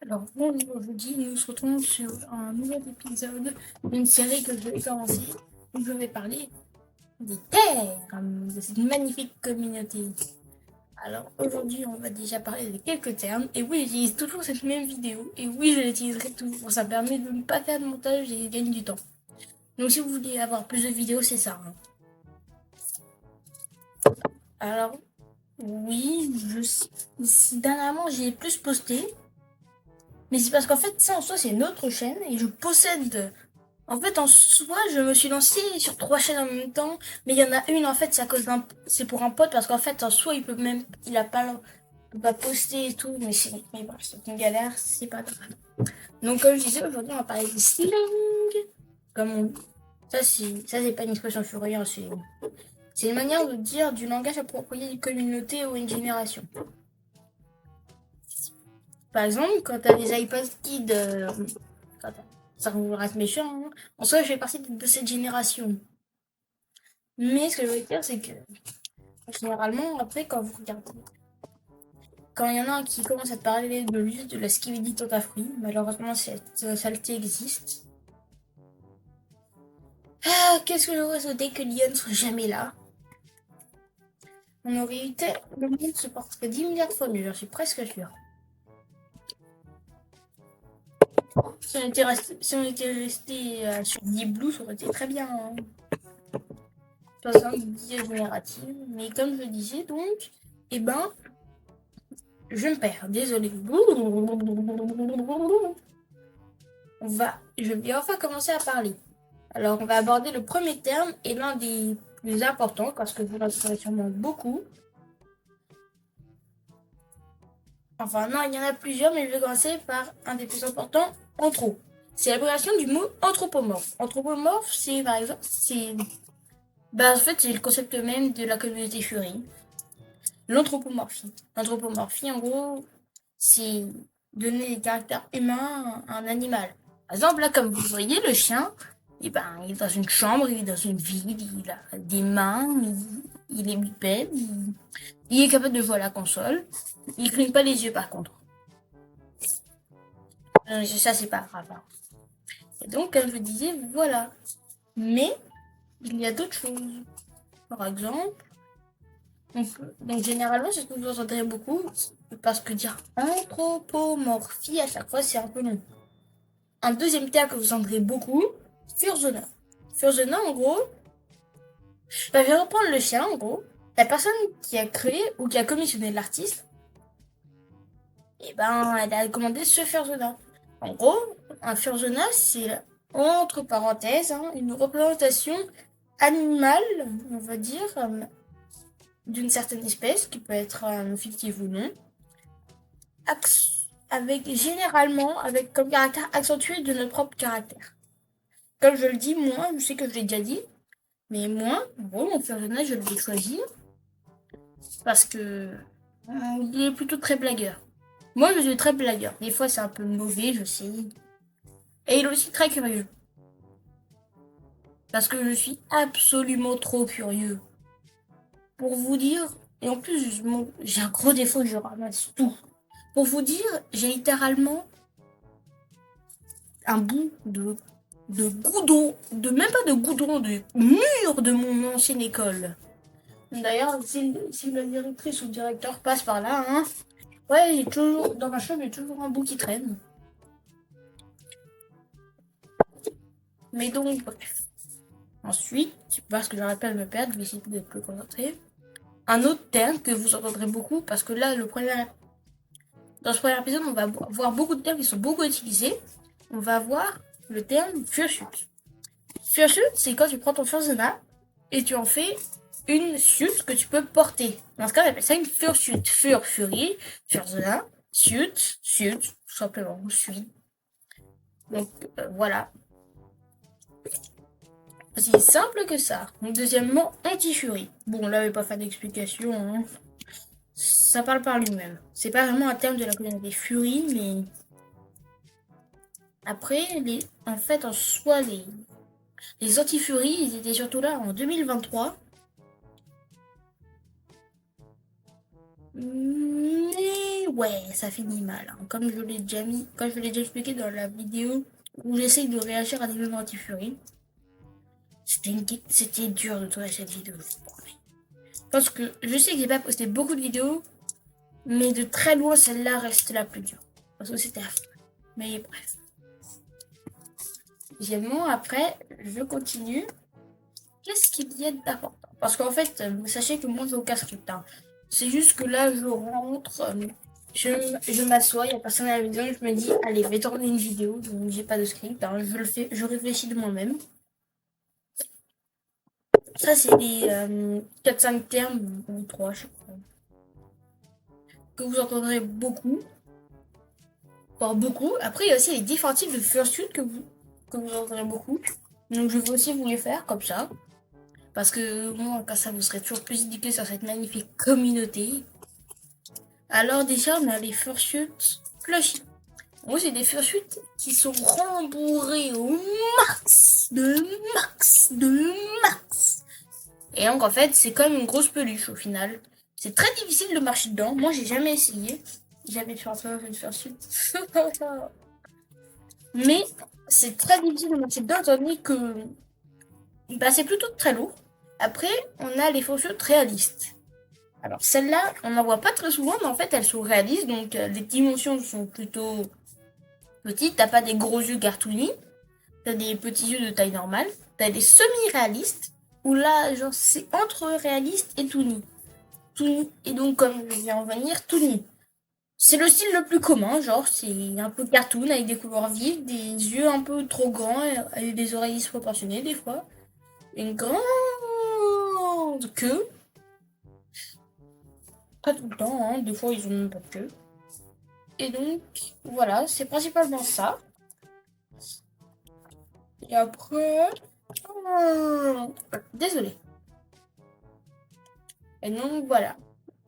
Alors, bonjour, aujourd'hui, nous nous retrouvons sur un nouvel épisode d'une série que je vais commencer, où je vais parler des terres, de cette magnifique communauté. Alors, aujourd'hui, on va déjà parler de quelques termes, et oui, j'utilise toujours cette même vidéo, et oui, je l'utiliserai toujours, ça permet de ne pas faire de montage et de gagner du temps. Donc, si vous voulez avoir plus de vidéos, c'est ça. Alors, oui, dernièrement, j'ai plus posté, mais c'est parce qu'en fait, ça en soi, c'est une autre chaîne, et je possède. En fait, en soi, je me suis lancée sur 3 chaînes en même temps, mais il y en a une, en fait, c'est pour un pote, parce qu'en fait, en soi, il a pas, il peut pas poster et tout, mais bon, c'est une galère, c'est pas grave. Donc, comme je disais, aujourd'hui, on va parler de slang, comme on dit. Ça, c'est pas une expression furieuse, c'est une manière de dire du langage approprié d'une communauté ou une génération. Par exemple, quand t'as des iPod Kids, ça vous reste méchant, hein. En soi, je fais partie de cette génération. Mais ce que je veux dire, c'est que généralement, après, quand il y en a un qui commence à te parler de juste de la skibidi fruit, malheureusement, cette saleté existe. Ah, qu'est-ce que j'aurais souhaité que Lyon ne soit jamais là. On aurait eu le monde se porterait 10 milliards de fois mieux, j'en suis presque sûr. Si on était resté sur 10 Blue, ça aurait été très bien. Hein. Façon générative. Mais comme je disais, donc, eh ben, je me perds, désolé. Je vais enfin commencer à parler. Alors, on va aborder le premier terme et l'un des plus importants, parce que vous en saurez sûrement beaucoup. Enfin, non, il y en a plusieurs, mais je vais commencer par un des plus importants, anthro. C'est l'abréviation du mot anthropomorphe. Anthropomorphe, c'est par exemple, en fait, c'est le concept même de la communauté furie. L'anthropomorphie. L'anthropomorphie, en gros, c'est donner des caractères humains à un animal. Par exemple, là, comme vous voyez, le chien, il est dans une chambre, il est dans une ville, il a des mains, il est bipède, il est capable de jouer à la console. Il cligne pas les yeux, par contre. Ça, c'est pas grave. Hein. Et donc, comme je disais, voilà. Mais, il y a d'autres choses. Par exemple, donc généralement, c'est ce que vous entendrez beaucoup, parce que dire anthropomorphie, à chaque fois, c'est un peu long. Un deuxième terme que vous entendrez beaucoup, fursona. Fursona, en gros, je vais reprendre le chien, en gros. La personne qui a créé ou qui a commissionné l'artiste, elle a commandé ce fursona. En gros, un fursona, c'est entre parenthèses une représentation animale, on va dire, d'une certaine espèce, qui peut être fictive ou non, généralement avec comme caractère accentué de notre propre caractère. Comme je le dis, moi, je sais que je l'ai déjà dit, mais moi, bon, mon personnage, je vais choisir parce que il est plutôt très blagueur. Moi, je suis très blagueur. Des fois, c'est un peu mauvais, je sais. Et il est aussi très curieux. Parce que je suis absolument trop curieux. Pour vous dire, et en plus, j'ai un gros défaut, je ramasse tout. Pour vous dire, j'ai littéralement un bout de goudron, même pas de goudron, de mur de mon ancienne école. D'ailleurs, si la directrice ou le directeur passe par là, hein, ouais, j'ai toujours, dans ma chambre, il y a toujours un bout qui traîne. Mais donc, bref. Ensuite, parce que j'arrête pas de me perdre, je vais essayer d'être plus concentré. Un autre terme que vous entendrez beaucoup, parce que là, dans ce premier épisode, on va voir beaucoup de termes qui sont beaucoup utilisés. On va voir le terme fursuit. Fursuit, c'est quand tu prends ton fursona et tu en fais une suite que tu peux porter. Dans ce cas, on appelle ça une fursuit. Furie, fursona, suite, tout simplement, suite. Donc, voilà. Aussi simple que ça. Donc, deuxièmement, anti-furie. Bon, là, je vais pas faire d'explication. Hein. Ça parle par lui-même. C'est pas vraiment un terme de la communauté furie, mais après, en fait, en soi, les anti-furies, ils étaient surtout là en 2023. Mais ouais, ça finit mal, hein. Comme je l'ai déjà mis, comme je l'ai déjà expliqué dans la vidéo où j'essaye de réagir à des moments anti-furie, c'était dur de tourner cette vidéo, je vous promets. Parce que je sais que j'ai pas posté beaucoup de vidéos, mais de très loin, celle-là reste la plus dure. Parce que c'était affreux. Mais bref. Deuxièmement, après, je continue. Qu'est-ce qu'il y a d'important? Parce qu'en fait, vous sachez que moi, j'ai aucun script, hein. C'est juste que là, je rentre, je m'assois, il n'y a personne à la maison, je me dis, allez, je vais tourner une vidéo, donc j'ai pas de script, hein, je le fais, je réfléchis de moi-même. Ça, c'est des 4-5 termes, ou 3, je sais pas, que vous entendrez beaucoup. Voire beaucoup. Après, il y a aussi les différents types de fursuit que vous entendrez beaucoup. Donc, je vais aussi vous les faire comme ça. Parce que moi, comme ça, vous serez toujours plus éduqués sur cette magnifique communauté. Alors, déjà, on a les fursuits plushie. En gros, c'est des fursuits qui sont rembourrés au max, de max. Et donc, en fait, c'est comme une grosse peluche au final. C'est très difficile de marcher dedans. Moi, j'ai jamais essayé. J'avais fait une fursuit. Mais c'est très difficile de marcher dedans, étant donné que bah, c'est plutôt très lourd. Après, on a les faussures réalistes. Alors, celles-là, on n'en voit pas très souvent, mais en fait, elles sont réalistes, donc les dimensions sont plutôt petites. T'as pas des gros yeux cartoony, t'as des petits yeux de taille normale, t'as des semi-réalistes, où là, genre, c'est entre réaliste et tout nu. Tout nu. Et donc, comme je vais en venir, tout nu. C'est le style le plus commun, genre c'est un peu cartoon avec des couleurs vives, des yeux un peu trop grands et des oreilles disproportionnées des fois. Une grande queue. Pas tout le temps, hein. Des fois ils ont même pas de queue. Et donc voilà, c'est principalement ça. Et après... Désolé. Et donc voilà.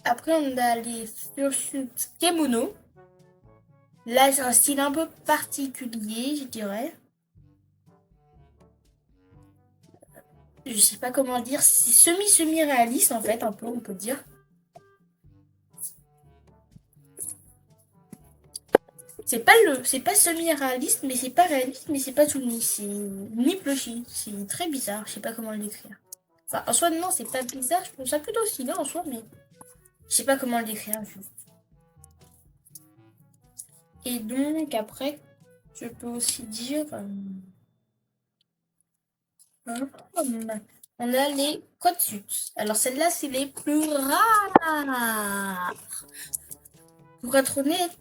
Après on a les fursuits kemono. Là c'est un style un peu particulier, je dirais. Je sais pas comment dire, c'est semi-réaliste en fait, un peu, on peut dire. C'est pas semi-réaliste, mais c'est pas réaliste, mais c'est pas tout ni. C'est ni plushie. C'est très bizarre, je sais pas comment le décrire. Enfin, en soi, non, c'est pas bizarre, je trouve ça plutôt stylé en soi, mais je sais pas comment le décrire, juste. Et donc, après, je peux aussi dire... on a les quadsuits. Alors, celles-là, c'est les plus rares. Pour être honnête,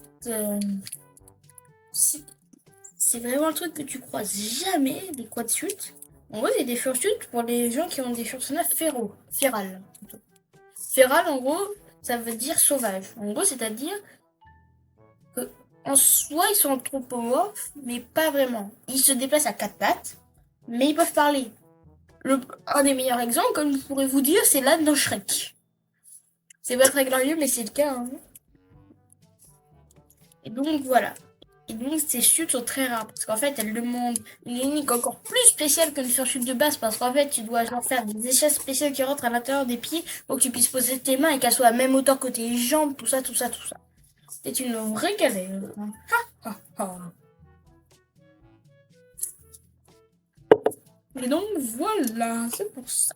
c'est vraiment un truc que tu croises jamais, des quadsuits. En gros, c'est des fursuits pour les gens qui ont des personnages féral. Plutôt. Féral, en gros, ça veut dire sauvage. En gros, c'est-à-dire que en soi, ils sont anthropomorphes, mais pas vraiment. Ils se déplacent à quatre pattes, mais ils peuvent parler. Un des meilleurs exemples, comme je pourrais vous dire, c'est l'âne dans Shrek. C'est pas très glorieux, mais c'est le cas. Hein. Et donc, voilà. Et donc, ces chutes sont très rares parce qu'en fait, elles demandent une technique encore plus spéciale qu'une surchute de base parce qu'en fait, tu dois genre faire des échelles spéciales qui rentrent à l'intérieur des pieds pour que tu puisses poser tes mains et qu'elles soient à même hauteur que tes jambes, tout ça, tout ça, tout ça. C'est une vraie galère. Et donc, voilà, c'est pour ça.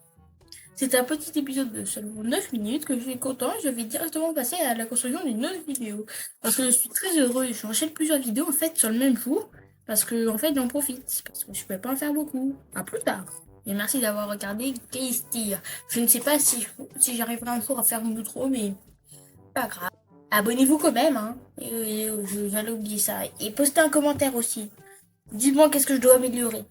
C'est un petit épisode de seulement 9 minutes que je suis content. Je vais directement passer à la construction d'une autre vidéo. Parce que je suis très heureux. J'enchaîne plusieurs vidéos en fait sur le même jour. Parce que en fait j'en profite. Parce que je peux pas en faire beaucoup. À plus tard. Et merci d'avoir regardé Keistir. Je ne sais pas si j'arriverai un jour à faire une outro, mais pas grave. Abonnez-vous quand même, hein. J'allais oublier ça. Et postez un commentaire aussi. Dites-moi qu'est-ce que je dois améliorer.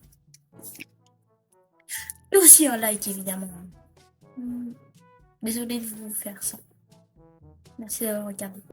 Et aussi un like évidemment. Désolée de vous faire ça. Merci d'avoir regardé.